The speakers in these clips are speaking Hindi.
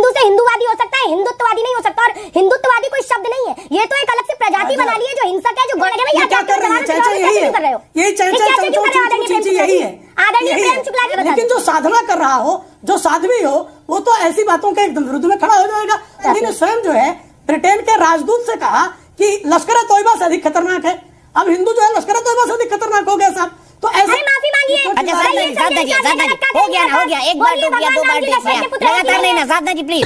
हिंदू से हिंदूवादी हो सकता है, हिंदुत्ववादी नहीं हो सकता। और हिंदुत्ववादी कोई शब्द नहीं है, ये तो एक अलग से प्रजाति बना ली है जो हिंसक है, जो गौड़ है। क्या कर रही है चर्चा? यही है, यही चर्चा यही है। लेकिन जो साधना कर रहा हो, जो साध्वी हो, वो तो ऐसी बातों के एकदम विरुद्ध में खड़ा हो जाएगा। उन्होंने स्वयं जो है ब्रिटेन के राजदूत से कहा कि लश्कर तोयबा से अधिक खतरनाक है। अब हिंदू जो है लश्कर तोयबा से अधिक खतरनाक हो गया साहब। तो ऐसे माफी मांगिए। अच्छा साधना जी हो गया ना, हो गया, एक बार डूब गया, दो बार डूब गया, लगातार नहीं ना साधना जी प्लीज।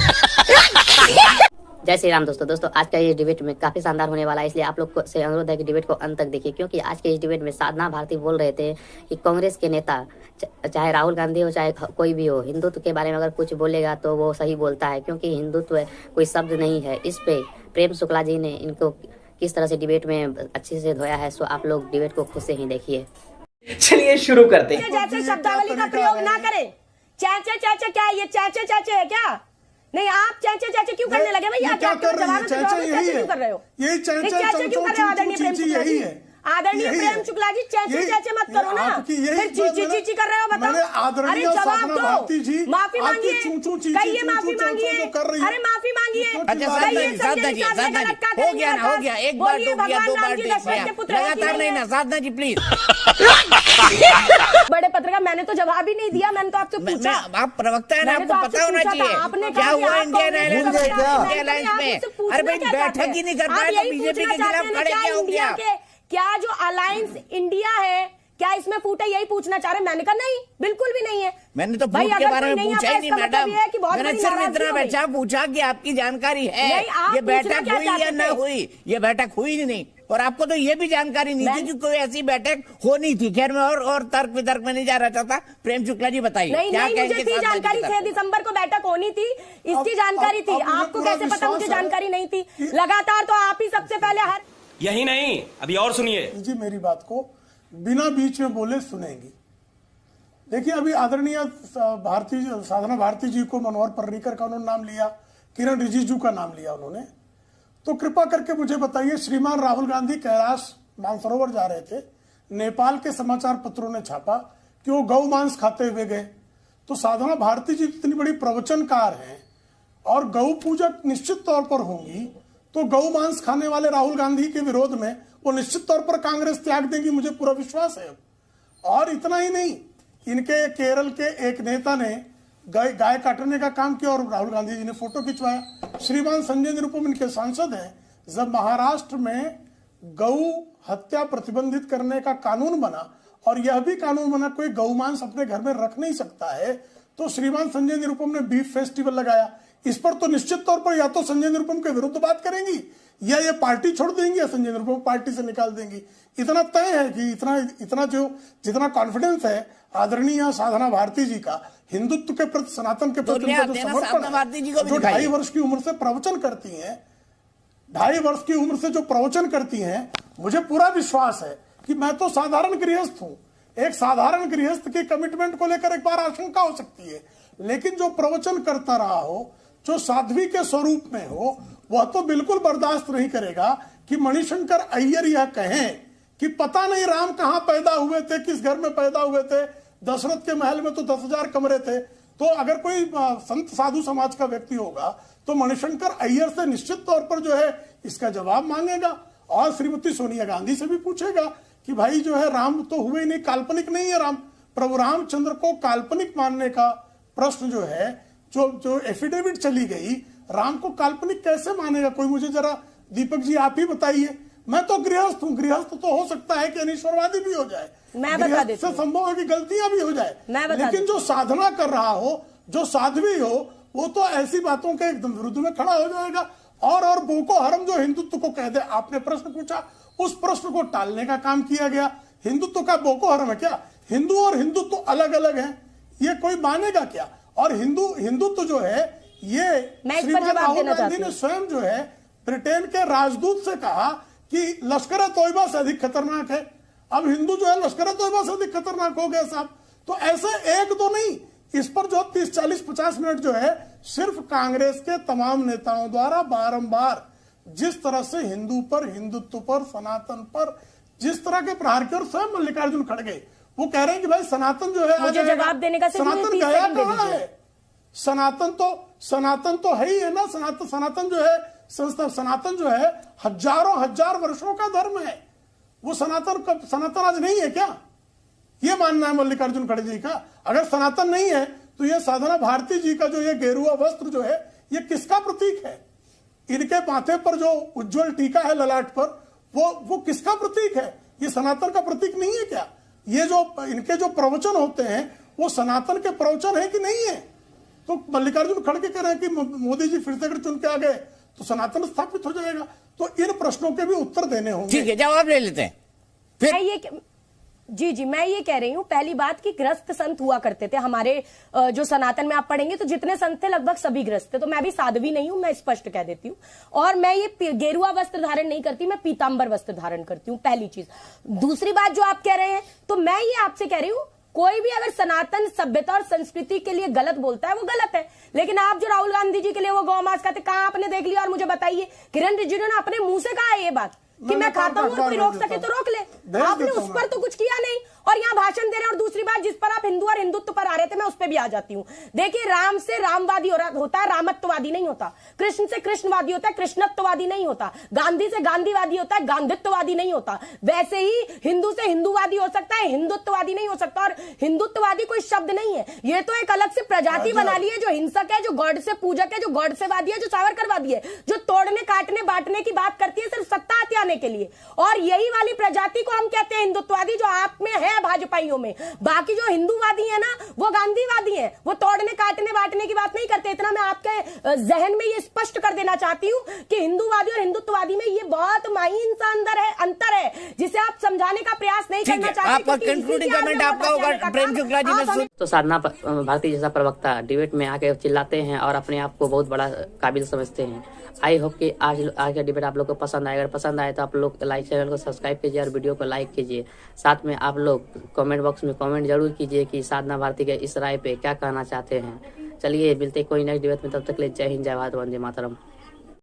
जय श्री राम दोस्तों, आज का ये डिबेट में काफी शानदार होने वाला है, इसलिए आप लोग से अनुरोध है कि डिबेट को अंत तक देखिए, क्योंकि आज के इस डिबेट में साधना भारती बोल रहे थे कि कांग्रेस के नेता चाहे राहुल गांधी हो चाहे कोई भी हो, हिंदुत्व के बारे में अगर कुछ बोलेगा तो वो सही बोलता है, क्योंकि हिंदुत्व कोई शब्द नहीं है। इस पे प्रेम शुक्ला जी ने इनको किस तरह से डिबेट में अच्छे से धोया है, सो आप लोग डिबेट को खुद से ही देखिए। चलिए शुरू करते हैं। जैसे शब्दावली का प्रयोग ना करें। चाचे चाचे क्या ये चाचे चाचे है क्या? नहीं, आप चाचे चाचे क्यों करने लगे भैया? क्या कर रहे हो? चाचे क्यों कर रहे हो? यही चाचे क्यों कर रहे हो? आदरणीय प्रेम शुक्ला जी, आदरणीय प्रेम शुक्ला जी, चाचे चाचे मत करो ना, फिर चीची चीची कर रहे हो। बताओ, अरे जवाब दो, माफी मांगिए, कहिए माफी मांगिए, अरे माफी मांगिए। साधना जी हो गया ना, हो गया, एक बार डूब गया, दो बार डूब गया, लगातार नहीं ना साधना जी प्लीज। बड़े पत्रकार, मैंने तो जवाब ही नहीं दिया, मैंने तो आपसे पूछा। आप प्रवक्ता है ना, आपको पता होना चाहिए क्या हुआ इंडियन एयरलाइंस में। अरे भाई बैठक ही नहीं कर पाए तो बीजेपी के खिलाफ खड़े क्या हो गया? क्या जो अलायंस इंडिया है क्या इसमें फूट है, यही पूछना चाह रहे? मैंने कहा नहीं, बिल्कुल भी नहीं है। मैंने तो फूट के बारे में पूछा ही नहीं मैडम, मैंने सिर्फ इतना बच्चा पूछा कि आपकी जानकारी है ये बैठक हुई या ना हुई। ये बैठक हुई ही नहीं, और आपको तो ये भी जानकारी नहीं थी कि कोई ऐसी बैठक होनी थी। खैर मैं और तर्क वितर्क में नहीं जा रहा था। प्रेम शुक्ला जी बताइए क्या कहेंगे? मुझे जानकारी 6 दिसंबर को बैठक होनी थी, इसकी जानकारी थी। आपको कैसे पता मुझे जानकारी नहीं थी? लगातार तो आप ही सबसे पहले यही नहीं, अभी और सुनिए जी, मेरी बात को बिना बीच में बोले सुनेंगी। देखिए, अभी आदरणीय साधना भारती जी को मनोहर पर्रिकर का उन्होंने नाम लिया, किरण रिजिजू का नाम लिया उन्होंने। तो कृपा करके मुझे बताइए, श्रीमान राहुल गांधी कैलाश मानसरोवर जा रहे थे, नेपाल के समाचार पत्रों ने छापा कि वो गौ मांस खाते हुए गए। तो साधना भारती जी इतनी बड़ी प्रवचनकार हैं और गौ पूजक निश्चित तौर पर होंगी, तो गौ मांस खाने वाले राहुल गांधी के विरोध में वो निश्चित तौर पर कांग्रेस त्याग देंगी, मुझे पूरा विश्वास है। और इतना ही नहीं, इनके केरल के एक नेता ने गाय काटने का काम किया और राहुल गांधी जी ने फोटो खिंचवाया। श्रीमान संजय निरुपम इनके सांसद हैं। जब महाराष्ट्र में गौ हत्या प्रतिबंधित करने का कानून बना और यह भी कानून बना कोई गौ मांस अपने घर में रख नहीं सकता है, तो श्रीमान संजय निरुपम ने बीफ फेस्टिवल लगाया। इस पर तो निश्चित तौर पर या तो संजय निरुपम के विरुद्ध बात करेंगी या ये पार्टी छोड़ देंगी या संजय निरुपम पार्टी से निकाल देंगी। इतना तय है कि इतना जो जितना कॉन्फिडेंस है आदरणीय साधना भारती जी का हिंदुत्व के प्रति, सनातन के प्रति जो समर्पण है, जो 2.5 वर्ष की उम्र से प्रवचन करती हैं, 2.5 वर्ष की उम्र से जो प्रवचन करती हैं, मुझे पूरा विश्वास है कि मैं तो साधारण गृहस्थ हूं। एक साधारण गृहस्थ की कमिटमेंट को लेकर एक बार आशंका हो सकती है, लेकिन जो प्रवचन करता रहा हो, जो साध्वी के स्वरूप में हो, वह तो बिल्कुल बर्दाश्त नहीं करेगा कि मणिशंकर अय्यर यह कहें कि पता नहीं राम कहां पैदा हुए थे, किस घर में पैदा हुए थे। दशरथ के महल में तो 10,000 कमरे थे। तो अगर कोई संत साधु समाज का व्यक्ति होगा तो मणिशंकर अय्यर से निश्चित तौर पर जो है इसका जवाब मांगेगा और श्रीमती सोनिया गांधी से भी पूछेगा कि भाई जो है राम तो हुए नहीं, काल्पनिक नहीं है राम। प्रभु रामचंद्र को काल्पनिक मानने का प्रश्न जो है, जो एफिडेविट चली गई, राम को काल्पनिक कैसे मानेगा कोई? मुझे जरा दीपक जी आप ही बताइए। मैं तो गृहस्थ हूँ, गृहस्थ तो हो सकता है कि अनिश्वरवादी भी हो जाए, गृहस्थ से संभव है कि गलतियां भी हो जाए, लेकिन जो साधना कर रहा हो, जो साध्वी हो, वो तो ऐसी बातों के एकदम विरुद्ध में खड़ा हो जाएगा। और बोको हरम जो हिंदुत्व को कह दे। आपने प्रश्न पूछा, उस प्रश्न को टालने का काम किया गया। हिंदुत्व का बोको हरम है क्या? हिंदू और हिंदुत्व अलग अलग है, ये कोई मानेगा क्या? और हिंदुत्व जो है ये श्रीमान राहुल गांधी ने स्वयं जो है ब्रिटेन के राजदूत से कहा कि लश्कर तोयबा से अधिक खतरनाक है। अब हिंदू जो है लश्कर तोयबा से अधिक खतरनाक हो गया साहब। तो ऐसे एक दो नहीं, इस पर जो 30, 40, 50 मिनट जो है सिर्फ कांग्रेस के तमाम नेताओं द्वारा बारंबार जिस तरह से हिंदू पर, हिंदुत्व पर, सनातन पर जिस तरह के प्रहार किए, और स्वयं मल्लिकार्जुन खड़गे वो कह रहे हैं कि भाई सनातन जो है मुझे जवाब देने का सनातन गया कहाँ है? सनातन तो है ही है ना। सनातन जो है संस्था, सनातन जो है हजार वर्षों का धर्म है। वो सनातन आज नहीं है क्या? ये मानना है मल्लिकार्जुन खड़गे जी का? अगर सनातन नहीं है तो ये साधना भारती जी का जो ये गेरुआ वस्त्र जो है ये किसका प्रतीक है? इनके माथे पर जो उज्जवल टीका है ललाट पर, वो किसका प्रतीक है? ये सनातन का प्रतीक नहीं है क्या? ये जो इनके जो प्रवचन होते हैं वो सनातन के प्रवचन है कि नहीं है? तो मल्लिकार्जुन खड़गे कह रहे हैं कि मोदी जी फिर से अगर चुन के आ गए तो सनातन स्थापित हो जाएगा। तो इन प्रश्नों के भी उत्तर देने होंगे। ठीक है, जवाब ले लेते हैं फिर। जी मैं ये कह रही हूँ, पहली बात कि ग्रस्त संत हुआ करते थे हमारे जो सनातन में आप पढ़ेंगे तो जितने संत थे लगभग सभी ग्रस्त थे। तो मैं भी साध्वी नहीं हूं, मैं स्पष्ट कह देती हूँ। और मैं ये गेरुआ वस्त्र धारण नहीं करती, मैं पीतांबर वस्त्र धारण करती हूँ, पहली चीज। दूसरी बात जो आप कह रहे हैं, तो मैं ये आपसे कह रही हूँ, कोई भी अगर सनातन सभ्यता और संस्कृति के लिए गलत बोलता है वो गलत है। लेकिन आप जो राहुल गांधी जी के लिए वो गौ मांस खाते, कहां आपने देख लिया? और मुझे बताइए, किरण रिजिजू ने अपने मुंह से कहा है ये बात कि मैं खाता हूं और कोई रोक सके तो रोक ले। आपने उस पर तो कुछ किया नहीं और यहाँ भाषण दे रहे हैं। और दूसरी बात, जिस पर आप हिंदू और हिंदुत्व पर आ रहे थे, मैं उस पर भी आ जाती हूँ। देखिए, राम से रामवादी होता है, रामत्ववादी नहीं होता। कृष्ण से कृष्णवादी होता है, कृष्णत्ववादी नहीं होता। गांधी से गांधीवादी होता है, गांधित्ववादी नहीं होता। वैसे ही हिंदू से हिंदूवादी हो सकता है, हिंदुत्ववादी नहीं हो सकता। और हिंदुत्ववादी कोई शब्द नहीं है, ये तो एक अलग से प्रजाति बना ली है, जो हिंसक है, जो गॉड से पूजक है, जो गॉड से वादी है, जो सावरकरवादी है, जो तोड़ने काटने बांटने की बात करती है सिर्फ सत्ता हथियाने के लिए। और यही वाली प्रजाति को हम कहते हैं हिंदुत्ववादी, जो आप में है भाजपाइयों में। बाकी जो हिंदूवादी है ना, वो गांधीवादी है, वो तोड़ने काटने बांटने की बात नहीं करते। इतना मैं आपके जहन में ये स्पष्ट कर देना चाहती हूं कि हिंदूवादी और हिंदुत्ववादी में ये बहुत माहीन सा अंतर है, जिसे आप समझाने का प्रयास नहीं करना चाहते। आपका कंक्लूडिंग कमेंट आपका होगा प्रेम शुक्ला जी में। तो साधना भारती जैसा प्रवक्ता डिबेट में आके चिल्लाते हैं और अपने आप को बहुत बड़ा काबिल समझते हैं। आई होप कि आज का डिबेट आप लोग को पसंद आए। अगर पसंद आए तो आप लोग चैनल को सब्सक्राइब कीजिए और वीडियो को लाइक कीजिए। साथ में आप लोग कमेंट बॉक्स में कमेंट जरूर कीजिए कि साधना भारती के इस राय पे क्या कहना चाहते हैं। चलिए मिलते कोई नेक्स्ट डिबेट में, तब तक ले जय हिंद, जय भारत, वंदे मातरम।